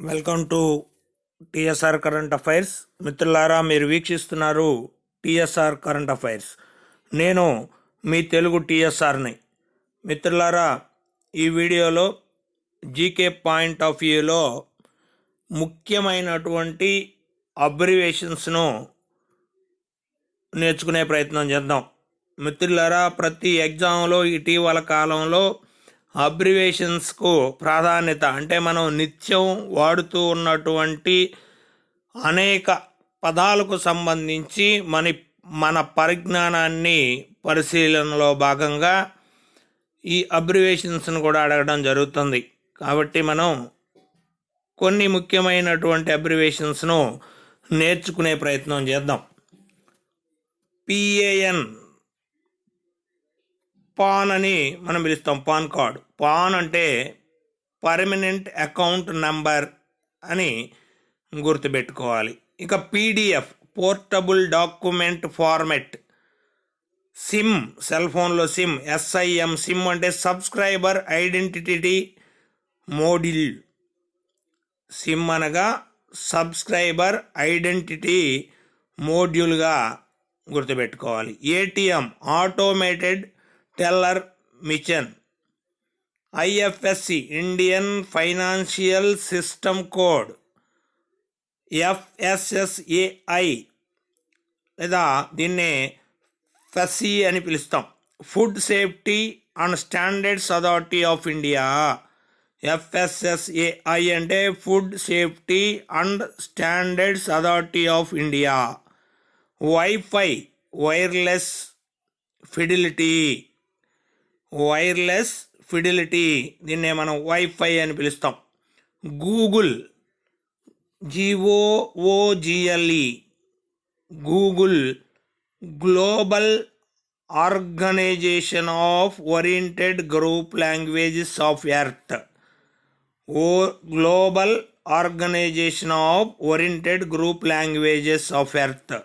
Welcome to TSR current affairs. మిత్రులారా, మీరు వీక్షిస్తున్నారు TSR current affairs. నేను మీ తెలుగు టిఎస్ఆర్ని. మిత్రులారా, ఈ వీడియోలో జీకే పాయింట్ ఆఫ్ వ్యూలో ముఖ్యమైనటువంటి అబ్రివేషన్స్ను నేర్చుకునే ప్రయత్నం చేద్దాం. మిత్రులారా, ప్రతి ఎగ్జామ్లో ఇటీవల కాలంలో అబ్రివేషన్స్కు ప్రాధాన్యత, అంటే మనం నిత్యం వాడుతూ ఉన్నటువంటి అనేక పదాలకు సంబంధించి మన పరిజ్ఞానాన్ని పరిశీలనలో భాగంగా ఈ అబ్రివేషన్స్ను కూడా అడగడం జరుగుతుంది. కాబట్టి మనం కొన్ని ముఖ్యమైనటువంటి అబ్రివేషన్స్ను నేర్చుకునే ప్రయత్నం చేద్దాం. PAN, పాన్ అని మనం పిలుస్తాం. PAN card. పాన్ అంటే పర్మనెంట్ అకౌంట్ నంబర్ అని గుర్తుపెట్టుకోవాలి. ఇక PDF, portable document format. SIM, cell ఫోన్లో సిమ్, SIM, సిమ్ అంటే సబ్స్క్రైబర్ ఐడెంటిటీ మోడ్యూల్. సిమ్ అనగా సబ్స్క్రైబర్ ఐడెంటిటీ మోడ్యూల్గా గుర్తుపెట్టుకోవాలి. ATM, automated teller machine. IFSC, Indian financial system code. FSSAI లేదా దీన్నే FSSAI అని పిలుస్తాం. Food safety and standards authority of India. FSSAI అంటే food safety and standards authority of India. Wifi, wireless fidelity. Wireless fidelity, దీన్నే మనం wifi అని పిలుస్తాం. Google, GOOGLE, Google, global organization of oriented group languages of earth. Global organization of oriented group languages of earth.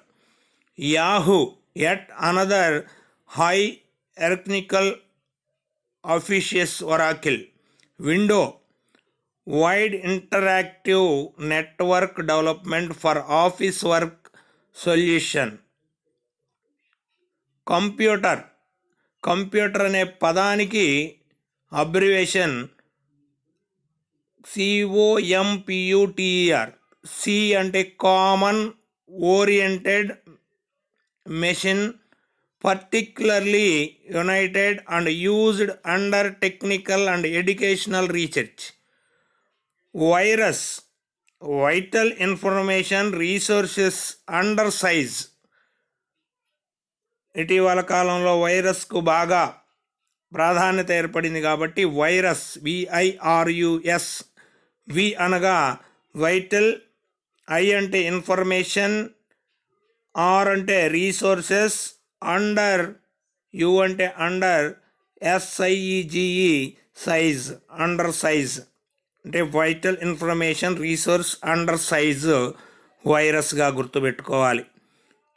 Yahoo, yet another hierarchical officious oracle. Window, wide interactive network development for office work solution. Computer, computer అనే పదానికి abbreviation COMPUTER. C అంటే common oriented machine, particularly united and used under technical and educational research. Virus, vital information resources under size. ఇటీవల కాలంలో వైరస్కు బాగా ప్రాధాన్యత ఏర్పడింది కాబట్టి virus, VIRUS. V అనగా వైటల్, I అంటే ఇన్ఫర్మేషన్, R అంటే రీసోర్సెస్, అండర్, U అంటే under, SIEGE size, under size అంటే vital information resource under size వైరస్గా గుర్తుపెట్టుకోవాలి.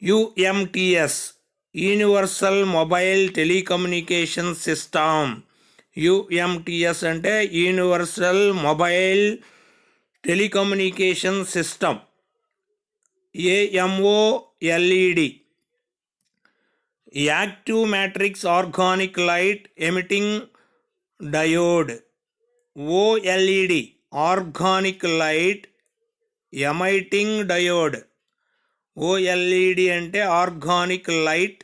UMTS, universal mobile telecommunication system. UMTS అంటే universal mobile telecommunication system. AMOLED, active matrix organic light emitting diode. OLED, organic light emitting diode. OLED అంటే organic light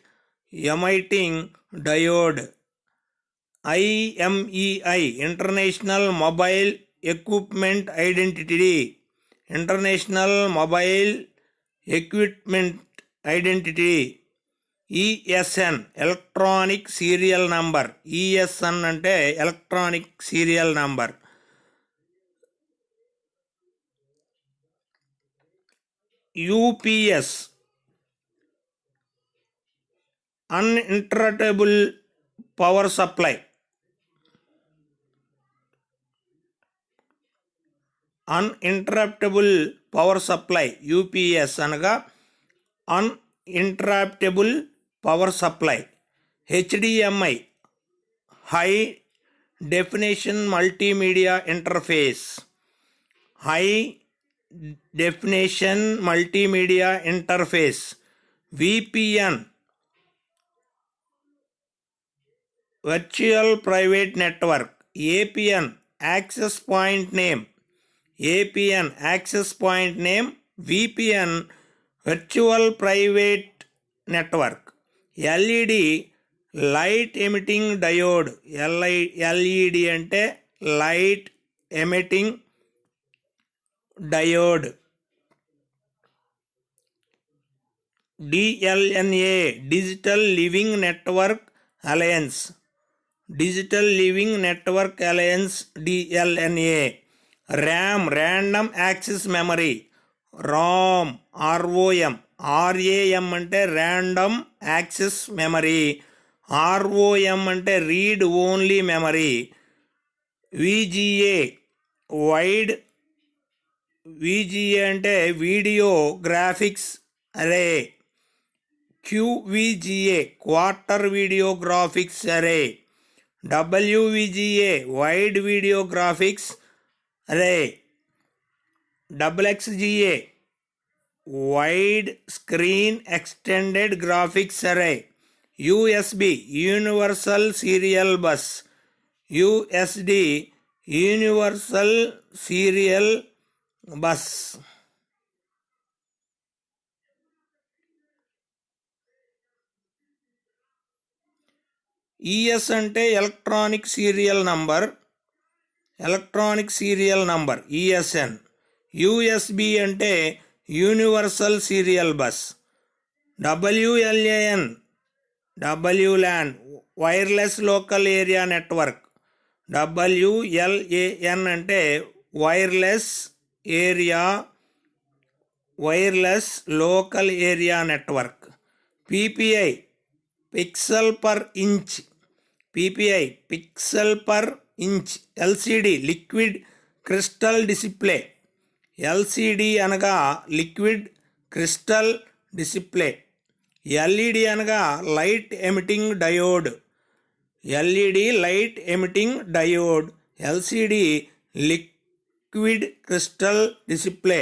emitting diode. IMEI, international mobile equipment identity. International mobile equipment identity. ESN, electronic serial number. ESN అంటే electronic serial number. UPS, uninterruptible power supply. Uninterruptible power supply, UPS అనగా uninterruptible power supply. HDMI, high definition multimedia interface. High definition multimedia interface, VPN virtual private network, APN access point name, APN access point name, VPN virtual private network, LED light emitting diode, LED అంటే light emitting diode, DLNA digital living network alliance, digital living network alliance DLNA, RAM random access memory, RAM ROM, RAM అంటే random access memory, ROM అంటే read only memory, VGA wide, VGA అంటే video graphics array, QVGA quarter video graphics array, WVGA wide video graphics array, XXGA wide screen extended graphics array, USB universal serial bus, USD universal serial bus. ES అంటే electronic serial number, electronic serial number ESN. USB అంటే universal serial bus. WLAN WLAN wireless local area network, WLAN అంటే wireless area, wireless local area network. PPI pixel per inch, PPI pixel per inch. LCD liquid crystal display, LCD అనగా liquid crystal display. LED అనగా light emitting diode, LED light emitting diode. LCD liquid crystal display.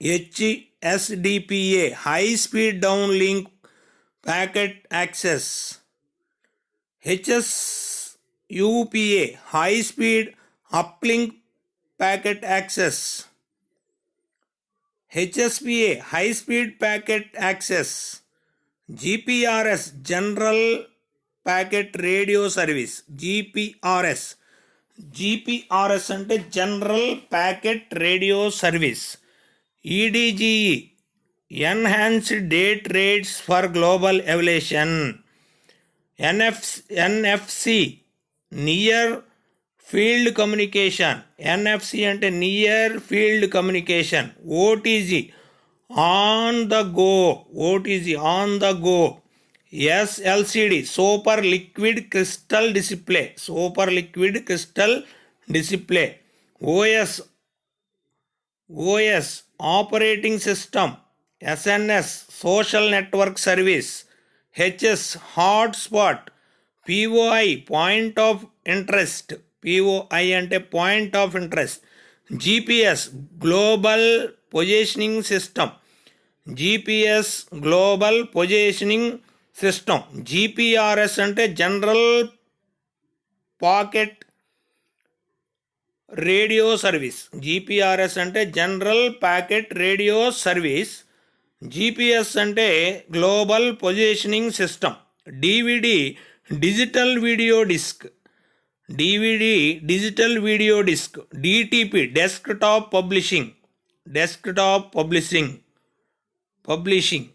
HSDPA high speed down link packet access. HSUPA high speed uplink packet access. HSPA high speed packet access. GPRS general packet radio service, GPRS. GPRS అంటే general packet radio service. EDGE enhanced data rates for global evolution. NFC near field communication, NFC అంటే near field communication. OTG on the go, OTG on the go. SLCD super liquid crystal display, super liquid crystal display. OS operating system. SNS social network service. HS hotspot. POI point of interest, POI అంటే point of interest. GPS global positioning system, GPS global positioning system. GPRS అంటే general packet radio service, GPRS అంటే general packet radio service. GPS అంటే global positioning system. DVD digital video disc, DVD digital video disc. DTP desktop publishing, desktop publishing.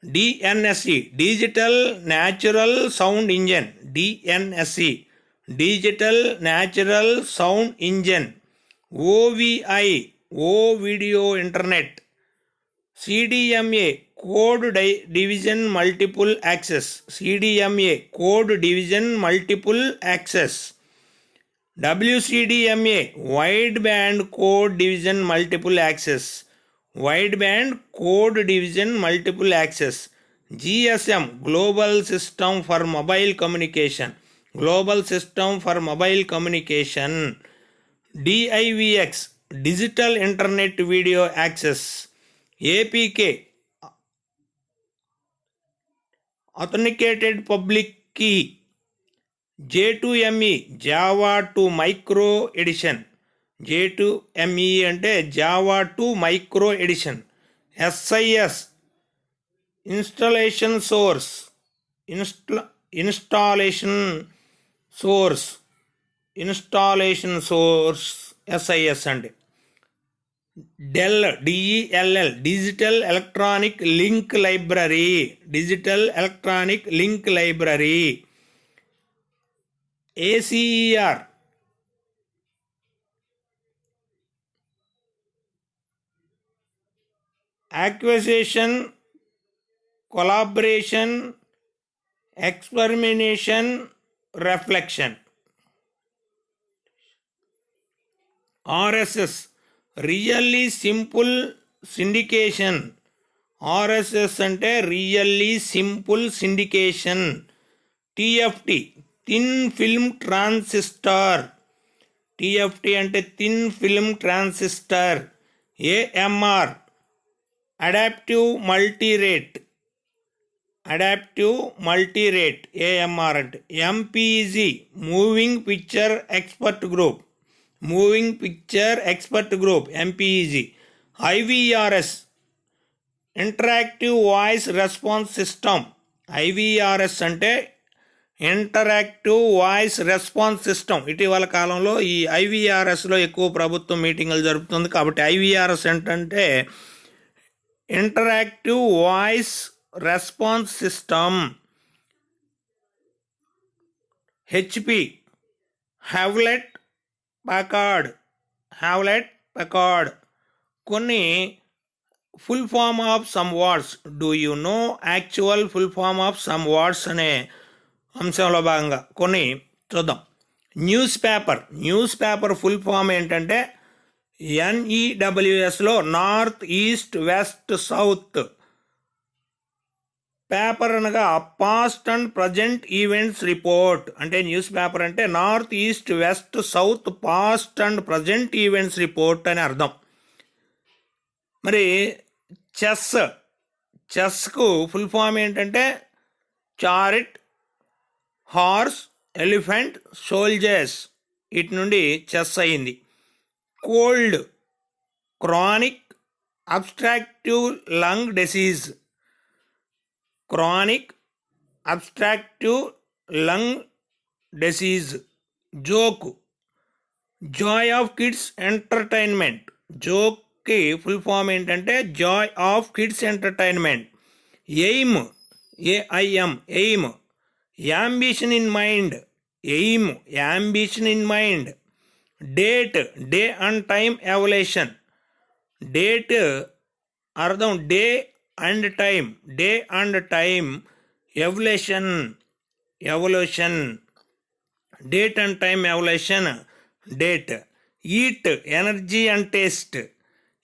DNSC digital natural sound engine, DNSC digital natural sound engine. OVI O video internet. CDMA code division multiple access, CDMA code division multiple access. WCDMA wide band code division multiple access, wide band code division multiple access. GSM global system for mobile communication, global system for mobile communication. DIVX digital internet video access. APK authenticated public key. J2ME Java two micro edition. J2ME అంటే Java two micro edition. SIS installation source. Installation source SIS అంటే. DELL digital electronic link library. ACER acquisition, collaboration, experimentation, reflection. RSS really simple syndication. RSS అంటే really simple syndication. TFT thin film transistor. TFT అంటే thin film transistor. AMR adaptive multirate. AMR అంటే. MPEG moving picture expert group. MPEG. IVRS interactive voice response system. IVRS అంటే interactive voice response system. ఇటీవల కాలంలో ఈ IVRSలో ఎక్కువ ప్రభుత్వం మీటింగులు జరుపుతుంది కాబట్టి IVRS ఏంటంటే interactive voice response system. HP Hewlett Packard. కొన్ని full form of some words. Do you know actual full form of some words అనే అంశంలో భాగంగా కొన్ని చూద్దాం. న్యూస్ పేపర్ ఫుల్ ఫామ్ ఏంటంటే NEWSలో north, east, west, south. Paper అనగా past and present events report. అంటే న్యూస్ పేపర్ అంటే north, east, west, south, past and present events report అని అర్థం. మరి చెస్కు ఫుల్ ఫామ్ ఏంటంటే చారిట్, హార్స్, ఎలిఫెంట్, సోల్జర్స్. ఇటు నుండి చెస్ అయింది. Cold chronic obstructive lung disease. Joke joy of kids entertainment. జోక్కి ఫుల్ ఫామ్ ఏంటంటే joy of kids entertainment. Aim ambition in mind. Date day and time evolution. Date అర్థం day and time. Evolution. Date and time evolution. Date. Eat energy and taste.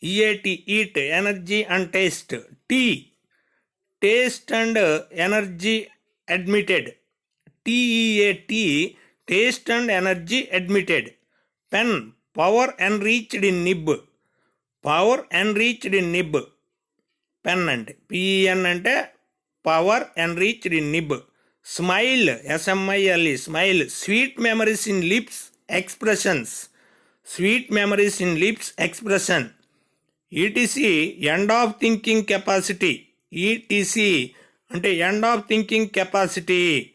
EAT eat energy and taste. Taste and energy admitted. TEAT taste and energy admitted. Pen power enriched in nib. Pen అంటే PEN అంటే power enriched in nib. Smile SMILE smile. Sweet memories in lips expression. ETC end of thinking capacity. ETC అంటే end of thinking capacity.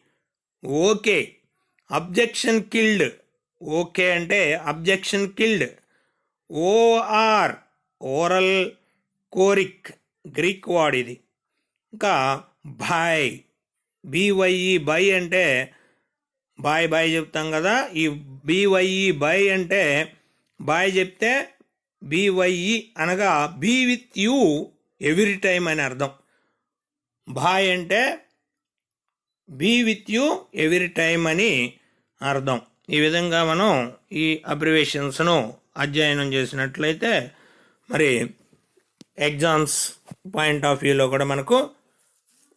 Okay objection killed. Okay అంటే objection killed. OR oral కోరిక్ Greek word ఇది. ఇంకా bye BYE bye అంటే bye చెప్తాం కదా. ఈ BYE bye అంటే బాయ్ చెప్తే BYE అనగా be with you every time అని అర్థం. బాయ్ అంటే be with you every time అని అర్థం. ఈ విధంగా మనం ఈ అబ్రివేషన్స్ను అధ్యయనం చేసినట్లయితే మరి ఎగ్జామ్స్ పాయింట్ ఆఫ్ వ్యూలో కూడా మనకు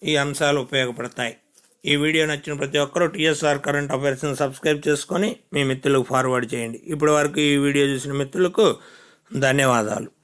ఈ అంశాలు ఉపయోగపడతాయి. ఈ వీడియో నచ్చిన ప్రతి ఒక్కరూ TSR కరెంట్ అఫైర్స్ని సబ్స్క్రైబ్ చేసుకొని మీ మిత్రులకు ఫార్వర్డ్ చేయండి. ఇప్పటి వరకు ఈ వీడియో చూసిన మిత్రులకు ధన్యవాదాలు.